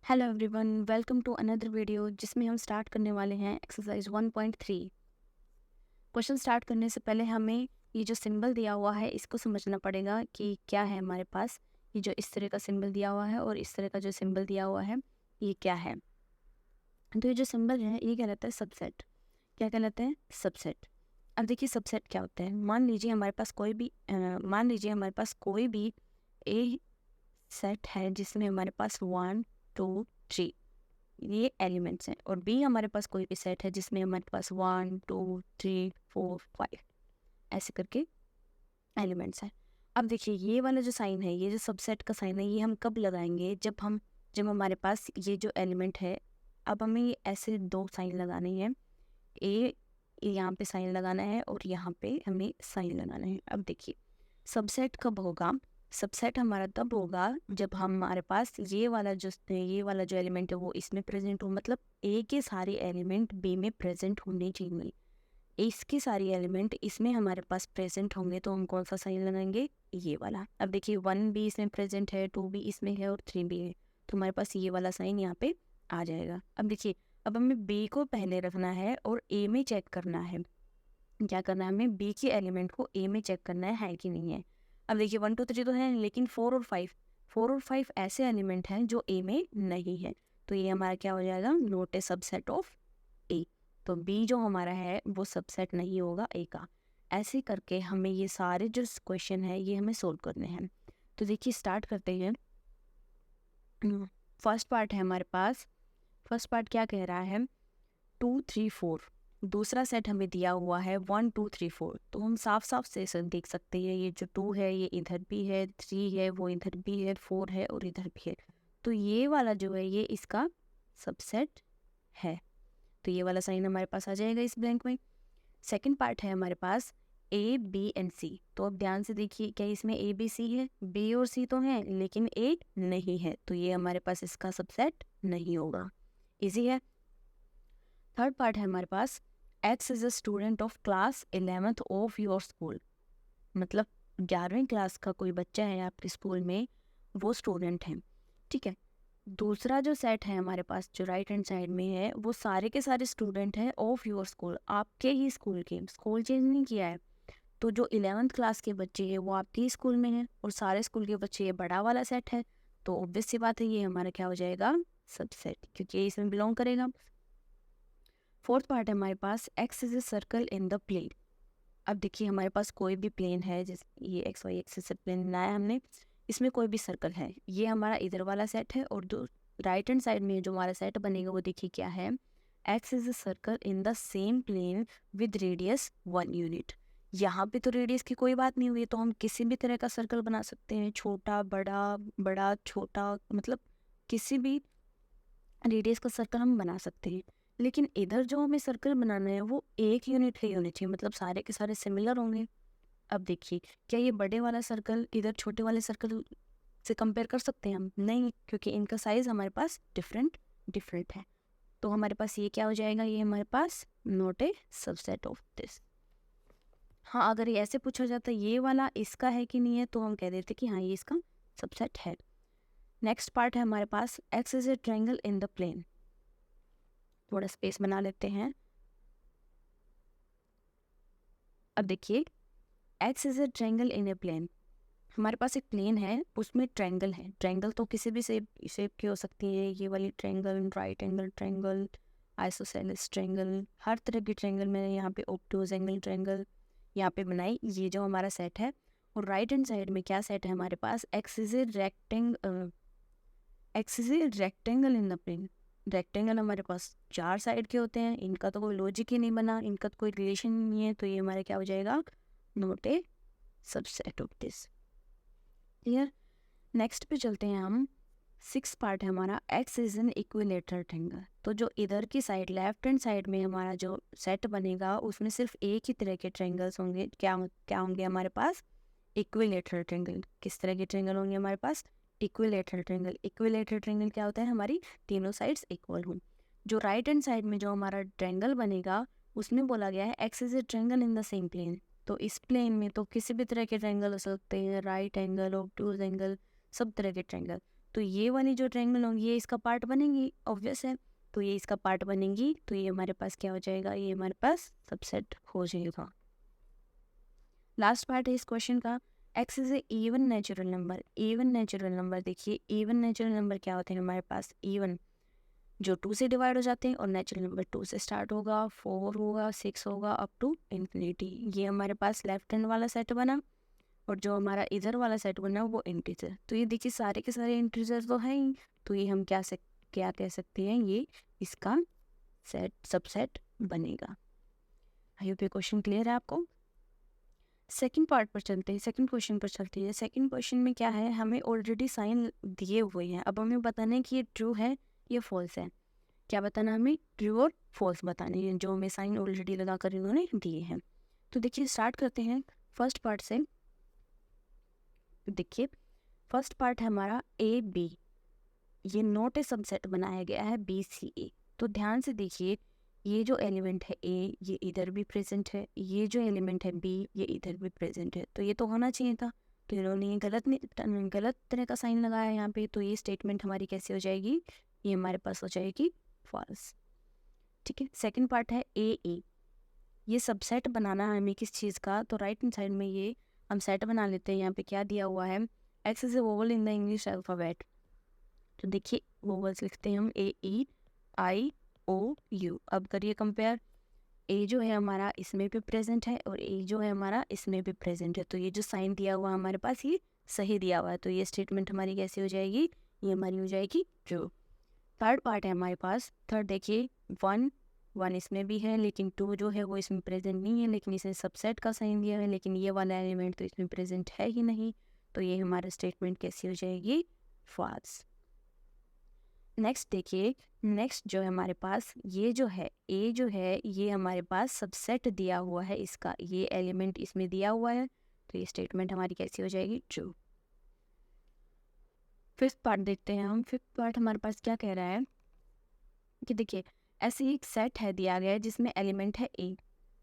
Hello everyone, welcome to another video जिसमें हम start करने वाले हैं एक्सरसाइज 1.3। क्वेश्चन स्टार्ट करने से पहले हमें ये जो सिंबल दिया हुआ है इसको समझना पड़ेगा कि क्या है हमारे पास। ये जो इस तरह का सिंबल दिया हुआ है और इस तरह का जो सिंबल दिया हुआ है ये क्या है। तो ये जो सिंबल है ये कहलाता है सबसेट। क्या कहलाता है? सबसेट। अब देखिए सबसेट क्या होता है। मान लीजिए हमारे पास कोई भी ए सेट है जिसमें हमारे पास 1 2 3 ये एलिमेंट्स हैं, और बी हमारे पास कोई भी सेट है जिसमें हमारे पास 1 2 3 4 5 ऐसे करके एलिमेंट्स हैं। अब देखिए ये वाला जो साइन है, ये जो सबसेट का साइन है, ये हम कब लगाएंगे? जब हमारे पास ये जो एलिमेंट है, अब हमें ये ऐसे दो साइन लगाने हैं। ए यहाँ पे साइन लगाना है और यहाँ पे हमें साइन लगाना है। अब देखिए सबसेट कब होगा? सबसेट हमारा तब होगा जब हमारे पास ये वाला जो एलिमेंट है वो इसमें प्रेजेंट हो, मतलब ए के सारे एलिमेंट बी में प्रेजेंट होने चाहिए। इसके सारे एलिमेंट इसमें हमारे पास प्रेजेंट होंगे तो हम कौन सा साइन लगाएंगे? ये वाला। अब देखिए 1 भी इसमें प्रेजेंट है, 2 भी इसमें है और 3 भी है, तो हमारे पास ये वाला साइन यहाँ पे आ जाएगा। अब देखिए अब हमें बी को पहले रखना है और ए में चेक करना है। क्या करना है? हमें बी के एलिमेंट को ए में चेक करना है कि नहीं है। अब देखिए 1 2 3 तो है, लेकिन 4 और 5 ऐसे एलिमेंट हैं जो ए में नहीं है, तो ये हमारा क्या हो जाएगा? नॉट ए सबसेट ऑफ ए। तो बी जो हमारा है वो सबसेट नहीं होगा ए का। ऐसे करके हमें ये सारे जो क्वेश्चन है ये हमें सोल्व करने हैं। तो देखिए स्टार्ट करते हैं। फर्स्ट पार्ट है हमारे पास। फर्स्ट पार्ट क्या कह रहा है? 2 3 4। दूसरा सेट हमें दिया हुआ है 1 2 3 4। तो हम साफ साफ से देख सकते हैं ये जो 2 है ये इधर भी है, 3 है वो इधर भी है, 4 है और इधर भी है। तो ये वाला जो है ये इसका सबसेट है, तो ये वाला साइन हमारे पास आ जाएगा इस ब्लैंक में। सेकंड पार्ट है हमारे पास ए बी एंड सी। तो अब ध्यान से देखिए, क्या इसमें ए बी सी है? बी और सी तो है लेकिन ए नहीं है, तो ये हमारे पास इसका सबसेट नहीं होगा। इजी है। थर्ड पार्ट है हमारे पास X is a student of class 11th of your school. मतलब 11वीं क्लास का कोई बच्चा है आपके स्कूल में, वो स्टूडेंट है, ठीक है। दूसरा जो सेट है हमारे पास जो राइट हैंड साइड में है वो सारे के सारे स्टूडेंट हैं ऑफ योर स्कूल, आपके ही स्कूल के। स्कूल चेंज नहीं किया है, तो जो 11th क्लास के बच्चे हैं वो आपके ही स्कूल में हैं और सारे स्कूल के बच्चे ये बड़ा वाला सेट है, तो ऑब्वियस सी बात है ये हमारा क्या हो जाएगा? सबसेट, क्योंकि ये इसमें बिलोंग करेगा। फोर्थ पार्ट है हमारे पास X is a circle in the plane. अब देखिए हमारे पास कोई भी प्लेन है, जैसे ये एक्स वाई एक्सिस से प्लेन बनाया हमने, इसमें कोई भी सर्कल है, ये हमारा इधर वाला सेट है। और जो राइट हैंड साइड में जो हमारा सेट बनेगा वो देखिए क्या है? X is a circle in the same plane with radius 1 unit. यहाँ पे तो रेडियस की कोई बात नहीं हुई, तो हम किसी भी तरह का सर्कल बना सकते हैं, छोटा बड़ा, बड़ा छोटा, मतलब किसी भी रेडियस का सर्कल हम बना सकते हैं। लेकिन इधर जो हमें सर्कल बनाना है वो 1 यूनिट ही होनी चाहिए, मतलब सारे के सारे सिमिलर होंगे। अब देखिए क्या ये बड़े वाला सर्कल इधर छोटे वाले सर्कल से कंपेयर कर सकते हैं हम? नहीं, क्योंकि इनका साइज हमारे पास डिफरेंट है। तो हमारे पास ये क्या हो जाएगा? ये हमारे पास not a subset of this. हाँ, अगर ये ऐसे पूछा जाता ये वाला इसका है कि नहीं है, तो हम कह देते कि हाँ ये इसका सबसेट है। नेक्स्ट पार्ट है हमारे पास X is a triangle in the plane. थोड़ा स्पेस बना लेते हैं। अब देखिए X is a triangle in a plane. हमारे पास एक प्लेन है उसमें ट्रायंगल है। ट्रायंगल तो किसी भी शेप की हो सकती है, ये वाली triangle, right angle triangle, isosceles triangle, हर तरह की ट्रायंगल मैंने यहाँ पे ऑब्टूज एंगल ट्रायंगल यहाँ पे बनाई। ये जो हमारा सेट है, और राइट हैंड साइड में क्या सेट है हमारे पास? X is a rectangle in the plane. Rectangle हमारे पास 4 साइड के होते हैं, इनका तो कोई लॉजिक ही नहीं बना, इनका तो कोई रिलेशन नहीं है, तो ये हमारे क्या हो जाएगा? Not a subset of this. Clear. Next पे चलते हैं हम। 6 पार्ट है हमारा x is an equilateral triangle. तो जो इधर की साइड लेफ्ट हैंड साइड में हमारा जो सेट बनेगा उसमें सिर्फ एक ही तरह के ट्रायंगल्स होंगे। क्या होंगे हमारे पास? Equilateral triangle. किस तरह के ट्रायंगल होंगे हमारे पास? Equilateral triangle. इक्विलेटरल ट्रायंगल क्या होता है? हमारी तीनों साइड्स इक्वल हों। जो राइट हैंड साइड में जो हमारा ट्रायंगल बनेगा उसमें बोला गया है X is a triangle in the same plane. तो इस प्लेन में तो किसी भी तरह के ट्रायंगल हो सकते हैं, राइट एंगल, ऑब्टूज एंगल, सब तरह के ट्रायंगल। तो ये वाली जो ट्रायंगल होंगी ये इसका पार्ट बनेंगी, ऑब्वियस है। तो ये इसका पार्ट बनेंगी, तो ये हमारे पास क्या हो जाएगा, ये हमारे पास सबसेट हो जाएगा। लास्ट पार्ट है इस क्वेश्चन का, x is A even natural number. Even natural number, देखिए इवन नेचुरल नंबर क्या होते हैं हमारे पास, इवन जो 2 से डिवाइड हो जाते हैं, और नेचुरल नंबर 2 से स्टार्ट होगा, 4 होगा, 6 होगा, अप टू इन्फिनिटी। ये हमारे पास लेफ्ट हैंड वाला सेट बना, और जो हमारा इधर वाला सेट बना वो इंटीजर। तो ये देखिए सारे के सारे इंटीजर तो हैं ही, तो ये हम क्या कह सकते हैं, ये इसका सबसेट बनेगा। आई होप ये क्वेश्चन क्लियर है आपको। सेकंड पार्ट पर चलते हैं, सेकंड क्वेश्चन पर चलते हैं। सेकंड क्वेश्चन में क्या है, हमें ऑलरेडी साइन दिए हुए हैं, अब हमें बताना है कि ये ट्रू है ये फॉल्स है। क्या बताना, हमें ट्रू और फॉल्स बताने हैं, जो हमें साइन ऑलरेडी लगा कर इन्होंने दिए हैं। तो देखिए स्टार्ट करते हैं फर्स्ट पार्ट से। देखिए फर्स्ट पार्ट है हमारा ए बी, ये नॉट ए सबसेट बनाया गया है बी सी ए। तो ध्यान से देखिए, ये जो एलिमेंट है ए ये इधर भी प्रेजेंट है, ये जो एलिमेंट है बी ये इधर भी प्रेजेंट है, तो ये तो होना चाहिए था। तो इन्होंने ये गलत तरह का साइन लगाया यहाँ पे, तो ये स्टेटमेंट हमारी कैसे हो जाएगी, ये हमारे पास हो जाएगी फॉल्स। ठीक है, सेकंड पार्ट है ए, ये सबसेट बनाना है हमें किस चीज़ का, तो राइट हैंड साइड में ये हम सेट बना लेते हैं। यहाँ पे क्या दिया हुआ है, X is A vowel in the English alphabet. तो देखिए वोवल्स लिखते हैं हम AEIOU। अब करिए कंपेयर, ए जो है हमारा इसमें भी प्रेजेंट है, और ए जो है हमारा इसमें भी प्रेजेंट है, तो ये जो साइन दिया हुआ हमारे पास ये सही दिया हुआ है, तो ये स्टेटमेंट हमारी कैसी हो जाएगी, ये हमारी हो जाएगी ट्रू। थर्ड पार्ट है हमारे पास, थर्ड देखिए 1 इसमें भी है, लेकिन 2 जो है वो इसमें प्रेजेंट नहीं है, लेकिन इसने सबसेट का साइन दिया है, लेकिन ये वाला एलिमेंट तो इसमें प्रेजेंट है ही नहीं, तो ये हमारा स्टेटमेंट कैसी हो जाएगी, फॉल्स। नेक्स्ट देखिए, नेक्स्ट जो है हमारे पास ये जो है ए जो है ये हमारे पास सबसेट दिया हुआ है, इसका ये एलिमेंट इसमें दिया हुआ है, तो ये स्टेटमेंट हमारी कैसी हो जाएगी, ट्रू। फिफ्थ पार्ट देखते हैं हम। फिफ्थ पार्ट हमारे पास क्या कह रहा है कि देखिए ऐसे ही एक सेट है दिया गया है जिसमें एलिमेंट है ए,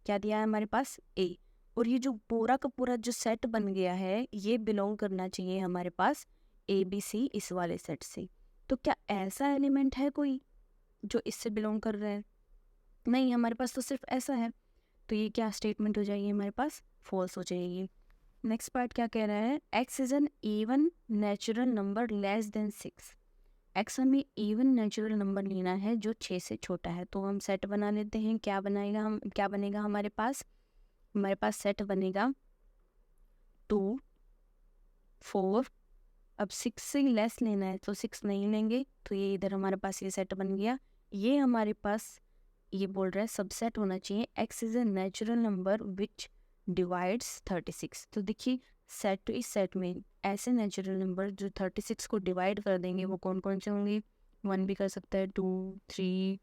क्या दिया है हमारे पास ए, और ये जो पूरा का पूरा जो सेट बन गया है ये बिलोंग करना चाहिए हमारे पास ABC इस वाले सेट से। तो क्या ऐसा एलिमेंट है कोई जो इससे बिलोंग कर रहा है, नहीं, हमारे पास तो सिर्फ ऐसा है, तो ये क्या स्टेटमेंट हो जाएगी हमारे पास, फॉल्स हो जाएगी। नेक्स्ट पार्ट क्या कह रहा है, X is an even natural number less than 6। X हमें इवन नेचुरल नंबर लेना है जो 6 से छोटा है, तो हम सेट बना लेते हैं। क्या बनेगा हमारे पास सेट बनेगा 2 4। अब 6 से लेस लेना है तो 6 नहीं लेंगे, तो ये इधर हमारे पास ये सेट बन गया। ये हमारे पास ये बोल रहा है सबसेट होना चाहिए, x is a natural number which divides 36। तो देखिए सेट तो इस सेट में ऐसे नेचुरल नंबर जो 36 को डिवाइड कर देंगे वो कौन कौन से होंगे, 1 भी कर सकता है, 2 3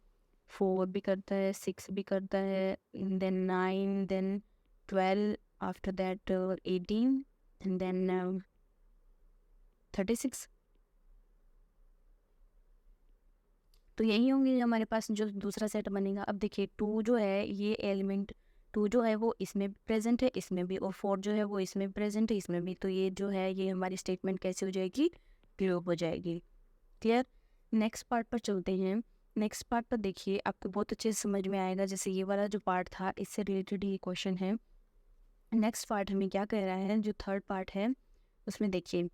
4 भी करता है, 6 भी करता है, then 9, then 12, after that 18, and then 36। तो यही होंगे हमारे पास जो दूसरा सेट बनेगा। अब देखिए 2 जो है ये एलिमेंट 2 जो है वो इसमें भी प्रेजेंट है, इसमें भी, और 4 जो है वो इसमें प्रेजेंट है, इसमें भी, तो ये जो है ये हमारी स्टेटमेंट कैसे हो जाएगी, क्लियर हो जाएगी। क्लियर। नेक्स्ट पार्ट पर चलते हैं। नेक्स्ट पार्ट पर देखिए आपको बहुत अच्छे से समझ में आएगा, जैसे ये वाला जो पार्ट था इससे रिलेटेड ये क्वेश्चन है। नेक्स्ट पार्ट हमें क्या कह रहा है, जो थर्ड पार्ट है उसमें देखिए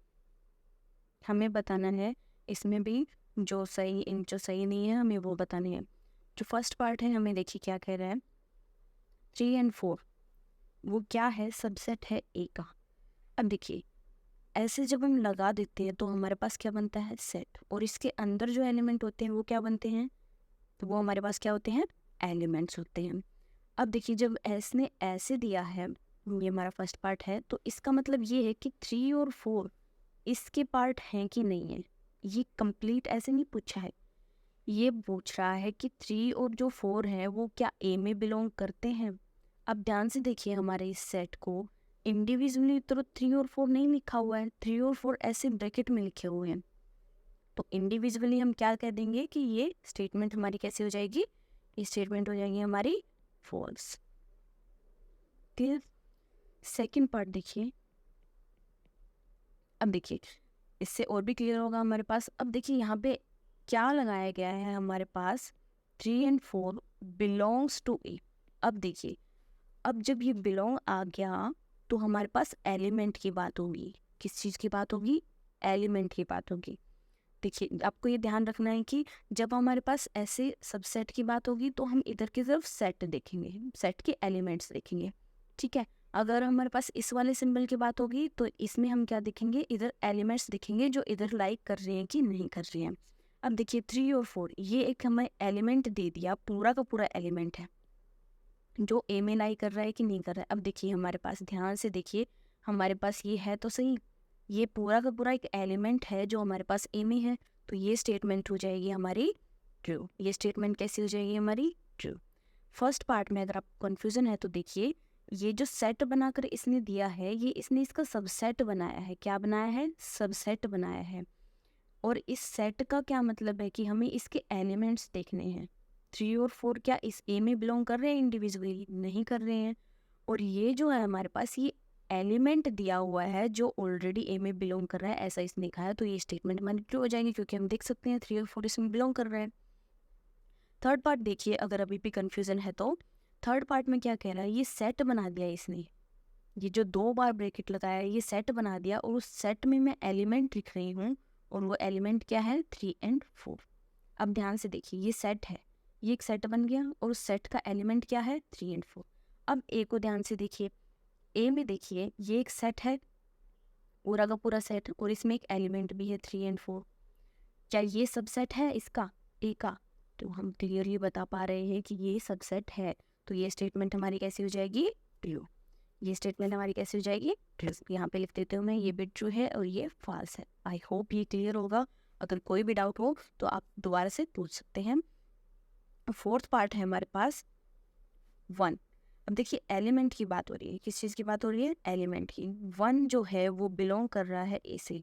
हमें बताना है, इसमें भी जो सही नहीं है हमें वो बतानी है। जो फर्स्ट पार्ट है हमें देखिए क्या कह रहा है, 3 और 4 वो क्या है, सबसेट है ए का। अब देखिए ऐसे जब हम लगा देते हैं तो हमारे पास क्या बनता है, सेट, और इसके अंदर जो एलिमेंट होते हैं वो क्या बनते हैं, तो वो हमारे पास क्या होते हैं, एलिमेंट्स होते हैं। अब देखिए जब इसने ऐसे दिया है, ये हमारा फर्स्ट पार्ट है, तो इसका मतलब ये है कि 3 और 4 इसके पार्ट हैं कि नहीं है। ये कंप्लीट ऐसे नहीं पूछा है, ये पूछ रहा है कि 3 और जो 4 है वो क्या ए में बिलोंग करते हैं। अब ध्यान से देखिए हमारे इस सेट को इंडिविजुअली तो 3 और 4 नहीं लिखा हुआ है, 3 और 4 ऐसे ब्रैकेट में लिखे हुए हैं, तो इंडिविजुअली हम क्या कह देंगे कि ये स्टेटमेंट हमारी कैसी हो जाएगी, ये स्टेटमेंट हो जाएगी हमारी फॉल्स। क्लियर। सेकेंड पार्ट देखिए, अब देखिए इससे और भी क्लियर होगा हमारे पास। अब देखिए यहाँ पे क्या लगाया गया है हमारे पास, 3 and 4 बिलोंग्स टू ए। अब देखिए, अब जब ये बिलोंग आ गया तो हमारे पास एलिमेंट की बात होगी। किस चीज़ की बात होगी? एलिमेंट की बात होगी। देखिए आपको ये ध्यान रखना है कि जब हमारे पास ऐसे सबसेट की बात होगी तो हम इधर की तरफ सेट देखेंगे, सेट के एलिमेंट्स देखेंगे, ठीक है। अगर हमारे पास इस वाले सिंबल की बात होगी तो इसमें हम क्या देखेंगे, इधर एलिमेंट्स दिखेंगे जो इधर लाइक कर रहे हैं कि नहीं कर रहे हैं। अब देखिए 3 और 4 ये एक हमें एलिमेंट दे दिया, पूरा का पूरा एलिमेंट है जो ए में लाई कर रहा है कि नहीं कर रहा है। अब देखिए हमारे पास, ध्यान से देखिए, हमारे पास ये है तो सही, ये पूरा का पूरा एक एलिमेंट है जो हमारे पास ए में है, तो ये स्टेटमेंट हो जाएगी हमारी ट्रू। ये स्टेटमेंट कैसी हो जाएगी हमारी? ट्रू। फर्स्ट पार्ट में अगर आपको कन्फ्यूजन है तो देखिए, ये जो सेट बनाकर इसने दिया है, ये इसने इसका सबसेट बनाया है। क्या बनाया है? सबसेट बनाया है। और इस सेट का क्या मतलब है कि हमें इसके एलिमेंट्स देखने हैं। 3 और 4 क्या इस ए में बिलोंग कर रहे हैं इंडिविजुअली? नहीं कर रहे हैं। और ये जो है हमारे पास, ये एलिमेंट दिया हुआ है जो ऑलरेडी ए में बिलोंग कर रहा है, ऐसा इसने लिखा है, तो ये स्टेटमेंट हमारी ट्रू हो जाएगी क्योंकि हम देख सकते हैं 3 और 4 इसमें बिलोंग कर रहे हैं। थर्ड पार्ट देखिए, अगर अभी भी कन्फ्यूजन है तो थर्ड पार्ट में क्या कह रहा है, ये सेट बना दिया इसने, ये जो 2 बार ब्रैकेट लगाया है ये सेट बना दिया, और उस सेट में मैं एलिमेंट लिख रही हूँ, और वो एलिमेंट क्या है? 3 and 4। अब ध्यान से देखिए, ये सेट है, ये एक सेट बन गया, और उस सेट का एलिमेंट क्या है? 3 and 4। अब ए को ध्यान से देखिए, ए में देखिए ये एक सेट है, पूरा का पूरा सेट, और इसमें एक एलिमेंट भी है 3 and 4। क्या ये सबसेट है इसका, ए का? तो हम क्लियरली बता पा रहे हैं कि ये सबसेट है, तो ये स्टेटमेंट हमारी कैसी हो जाएगी? ट्रू। ये स्टेटमेंट हमारी कैसी हो जाएगी? ट्रू। यहाँ पे लिख देते हूँ मैं, ये भी ट्रू है और ये फॉल्स है। आई होप ये क्लियर होगा। अगर कोई भी डाउट हो तो आप दोबारा से पूछ सकते हैं। फोर्थ पार्ट है हमारे पास 1। अब देखिए एलिमेंट की बात हो रही है, किस चीज़ की बात हो रही है? एलिमेंट की। 1 जो है वो बिलोंग कर रहा है ए से,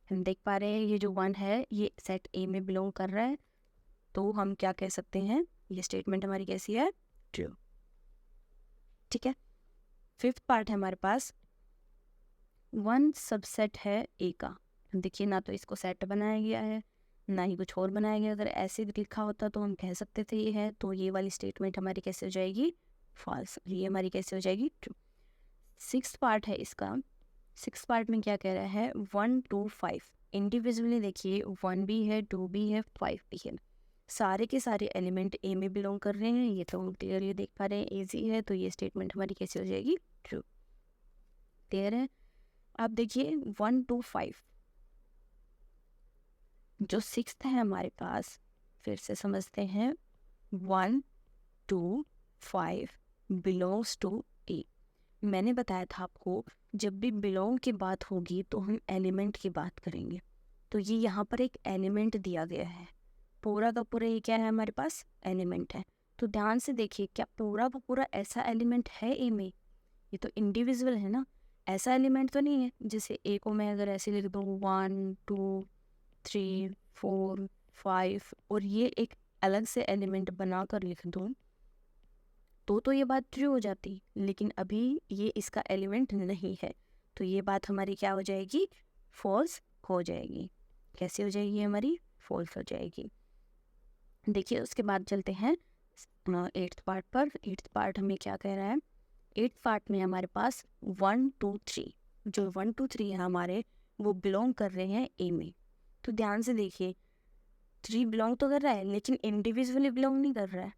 हम देख पा रहे हैं ये जो 1 है ये सेट ए में बिलोंग कर रहा है, तो हम क्या कह सकते हैं, ये स्टेटमेंट हमारी कैसी है? ट्रू। ठीक है। फिफ्थ पार्ट है हमारे पास 1 सबसेट है ए का। देखिए ना तो इसको सेट बनाया गया है ना ही कुछ और बनाया गया। अगर ऐसे भी लिखा होता तो हम कह सकते थे ये है, तो ये वाली स्टेटमेंट हमारी कैसे हो जाएगी? फॉल्स। ये हमारी कैसे हो जाएगी? ट्रू। सिक्स्थ पार्ट है इसका। सिक्स पार्ट में क्या कह रहा है? 1 2 5 इंडिविजुअली देखिए 1 भी है, 2 भी है, 5 भी है, सारे के सारे एलिमेंट ए में बिलोंग कर रहे हैं। ये तो हम क्लियरली देख पा रहे हैं इजी है, तो ये स्टेटमेंट हमारी कैसे हो जाएगी? ट्रू। क्लियर है? अब देखिए 1 2 5 जो सिक्स्थ है हमारे पास, फिर से समझते हैं। 1 2 5 बिलोंग्स टू ए। मैंने बताया था आपको, जब भी बिलोंग की बात होगी तो हम एलिमेंट की बात करेंगे। तो ये यहाँ पर एक एलिमेंट दिया गया है, पूरा का पूरा ये क्या है हमारे पास? एलिमेंट है। तो ध्यान से देखिए, क्या पूरा का पूरा ऐसा एलिमेंट है ए में? ये तो इंडिविजुअल है ना, ऐसा एलिमेंट तो नहीं है जैसे ए को मैं अगर ऐसे लिख दूँ 1 2 3 4 5 और ये एक अलग से एलिमेंट बनाकर लिख दूँ तो ये बात ट्रू हो जाती, लेकिन अभी ये इसका एलिमेंट नहीं है, तो ये बात हमारी क्या हो जाएगी? फॉल्स हो जाएगी। कैसे हो जाएगी हमारी? फॉल्स हो जाएगी। देखिए उसके बाद चलते हैं 8th पार्ट पर। 8th पार्ट हमें क्या कह रहा है? 8th पार्ट में हमारे पास 1 2 3 जो 1 2 3 है हमारे, वो बिलोंग कर रहे हैं ए में। तो ध्यान से देखिए, 3 बिलोंग तो कर रहा है लेकिन इंडिविजुअली बिलोंग नहीं कर रहा है।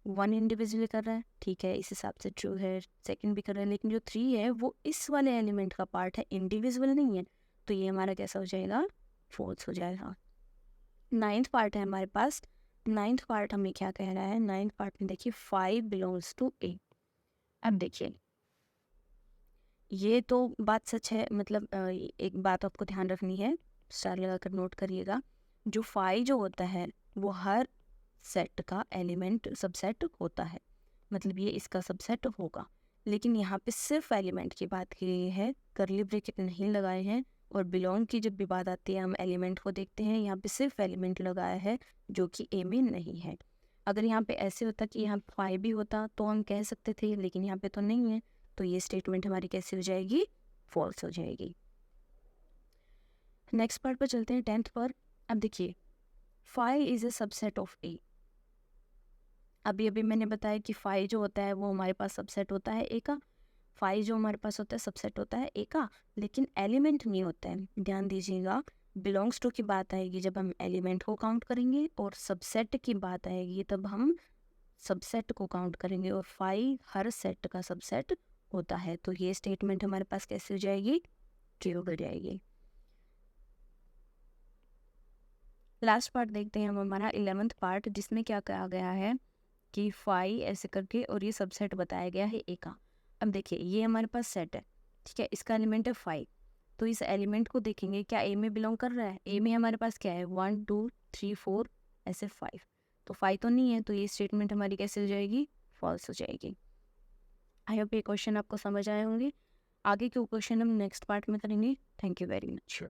1 इंडिविजुअली कर रहा है, ठीक है, इस हिसाब से ट्रू है। सेकंड भी कर रहा है, लेकिन जो 3 है वो इस वाले एलिमेंट का पार्ट है, इंडिविजुअल नहीं है, तो ये हमारा कैसा हो जाएगा? फॉल्स हो जाएगा। 9th पार्ट है हमारे पास। 9th पार्ट हमें क्या कह रहा है? 9th पार्ट में देखिए 5 बिलोंग्स टू ए। अब देखिए ये तो बात सच है, मतलब एक बात आपको ध्यान रखनी है, स्टार लगाकर नोट करिएगा। जो 5 जो होता है वो हर सेट का एलिमेंट सबसेट होता है, मतलब ये इसका सबसेट होगा। लेकिन यहाँ पे सिर्फ एलिमेंट की बात की गई है, करली ब्रैकेट नहीं लगाए हैं। और बिलोंग की जब भी बात आती है हम एलिमेंट को देखते हैं, यहाँ पे सिर्फ एलिमेंट लगाया है जो कि ए में नहीं है। अगर यहाँ पे ऐसे होता कि यहाँ 5 भी होता तो हम कह सकते थे, लेकिन यहाँ पे तो नहीं है, तो ये स्टेटमेंट हमारी कैसी हो जाएगी? फॉल्स हो जाएगी। नेक्स्ट पार्ट पर चलते हैं 10th पर। अब देखिए phi is a subset of A. अभी अभी मैंने बताया कि फाई जो होता है वो हमारे पास सबसेट होता है ए का। फाई जो हमारे पास होता है सबसेट होता है ए का, लेकिन एलिमेंट नहीं होता है। ध्यान दीजिएगा, बिलोंग्स टू की बात आएगी जब हम एलिमेंट को काउंट करेंगे, और सबसेट की बात आएगी तब हम सबसेट को काउंट करेंगे, और फाई हर सेट का सबसेट होता है। तो ये स्टेटमेंट हमारे पास कैसे हो जाएगी, ट्रू हो जाएगी। लास्ट पार्ट देखते हैं हम हमारा 11th पार्ट, जिसमें क्या कहा गया है कि फाई ऐसे करके और ये सबसेट बताया गया है ए का। अब देखिए ये हमारे पास सेट है, ठीक है, इसका एलिमेंट है फाई। तो इस एलिमेंट को देखेंगे क्या ए में बिलोंग कर रहा है। ए में हमारे पास क्या है 1 2 3 4 ऐसे 5, तो 5 तो नहीं है, तो ये स्टेटमेंट हमारी कैसे हो जाएगी, फॉल्स हो जाएगी। आई होप ये क्वेश्चन आपको समझ आए होंगे। आगे के क्वेश्चन हम नेक्स्ट पार्ट में करेंगे। Thank you very much.